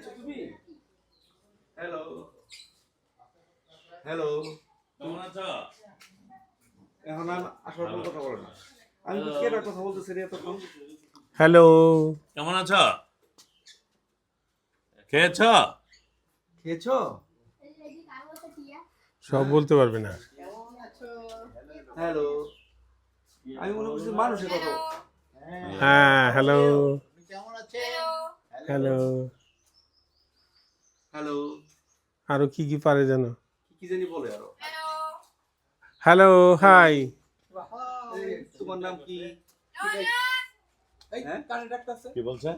খেয়েছো তুমি? Hello hello, কেমন আছো? এখন আসার পর কথা বলো না। আমি তো কেটা কথা বলতেছি রে তখন। হ্যালো, কেমন আছো? খেয়েছো? খেয়েছো? সব বলতে পারবে না। হ্যালো, আমি মনে করছি মানুষের কথা। হ্যাঁ, হ্যালো হ্যালো। হ্যালো, আরো কি কি পারে জানো? কি জানি বলে আরো। Hello, hi. তোমার নাম কি? কি বলছে?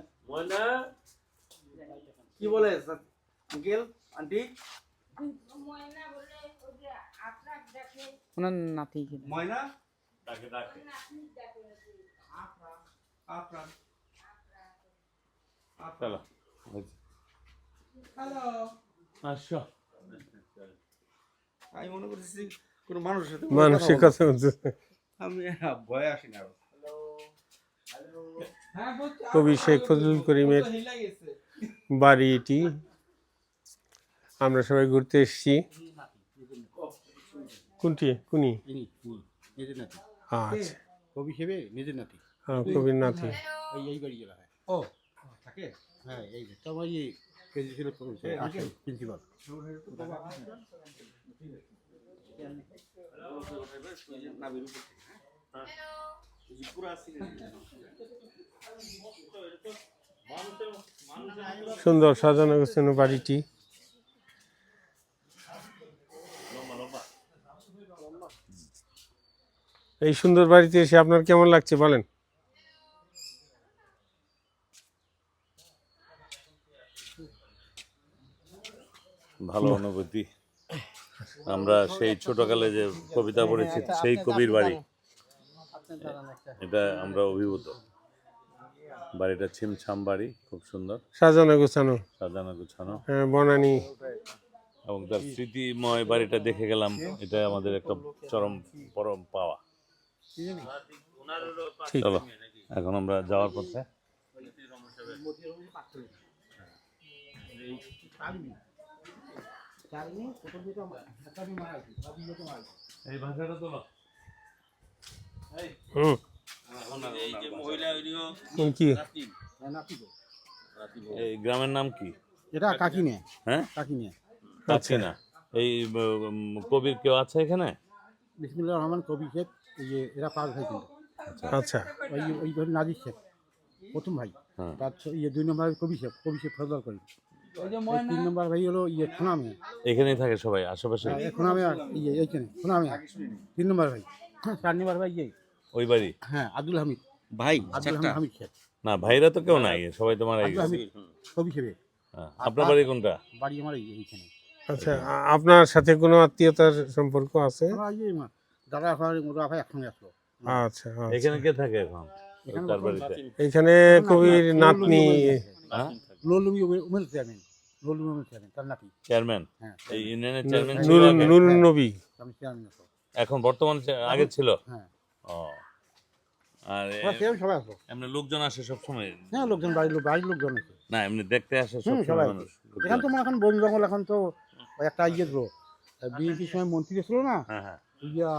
কি বলে আঙ্কেল আন্টি? ওনার নাতি ময়না ডাকে ডাকে। আফরান। চলো। হ্যালো, আসো। আমি মনে করতেছি কোন মানুষের সাথে মানুষের কথা বলতে। আমি ভয় আসি না। কবি শেখ ফজলুল করিমের বাড়ি এটি। আমরা সবাই ঘুরতে এসেছি। কোনটি কোনি? আচ্ছা, কবি হিসেবে নিজের নাতি কবির নাতি। এই বাড়ি গেলা হয়। ও থাকে। হ্যাঁ এই যে তোমার এই কেজি ছিল প্রিন্সিপাল। সুন্দর সাজানো গোছানো বাড়িটি। এই সুন্দর বাড়িতে এসে আপনার কেমন লাগছে বলেন? ভালো অনুভূতি। আমরা সেই ছোটকালে যে কবিতা পড়েছি সেই কবির বাড়ি, এটা আমরা অভিভূত। বাড়িটা ছিমছাম বাড়ি, খুব সুন্দর সাজানো গোছানো, সাজানো গুছানো, বনানী। এবং তার স্মৃতিময় বাড়িটা দেখে গেলাম, এটা আমাদের একটা চরম পরম পাওয়া। চলো এখন আমরা যাওয়ার পথে। এই ভাষাটা তো কি এই গ্রামের নাম কি? এটা কাকিনে। হ্যাঁ, কাকিনে। আচ্ছা না। এই কবির কেউ আছে এখানে? বিসমিল্লাহির রহমান কবি শেখ, এই যে এরা পাঁচ ভাই কিন্তু। আচ্ছা, ওই নাজির শেখ প্রথম ভাই, তার দুই নম্বর কবি শেখ ফজল করি, 3 নম্বর ভাই হলো খোনা মিয়া। এখানেই থাকে সবাই আশেপাশে? খোনা মিয়া এইখানে খোনা মিয়া 3 নম্বর ভাই। 4 নম্বর ভাই ওই বাড়ি? হ্যাঁ আব্দুল হামিদ ভাই হামিদ শেখ। না, ভাইরা তো কেউ নাই, সবাই তো মারা আব্দুল গেছে। হামিদ কবি শেখ। আপনার বাড়ি কোনটা? বাড়ি আমার এইখানে। আচ্ছা। আপনার সাথে কোনো আত্মীয়তার সম্পর্ক আছে? দাদা ভাই মোরা ভাই একসঙ্গে আসলো। আচ্ছা, এখানে কে থাকে এখন? তার বাড়িতে এখানে কবির নাতনি লোলুমি উমেল চেয়ারম্যান, তার নাতি চেয়ারম্যান। হ্যাঁ এই ইউনিয়নের চেয়ারম্যান নুরুন নবী। আমি চেয়ারম্যান আছি এখন বর্তমান আগে ছিল? হ্যাঁ। ও, আর সবাই আসলো। এমনি লোকজন আসে সব সময়? হ্যাঁ লোকজন বাড়ির লোকজন আছে। না, এমনি দেখতে আসে সব সবাই সময় মানুষ? এখন তো এখন বন জঙ্গল, এখন তো একটা ছিল বিএনপির সময় মন্ত্রী ছিল না। হ্যাঁ হ্যাঁ। ইয়া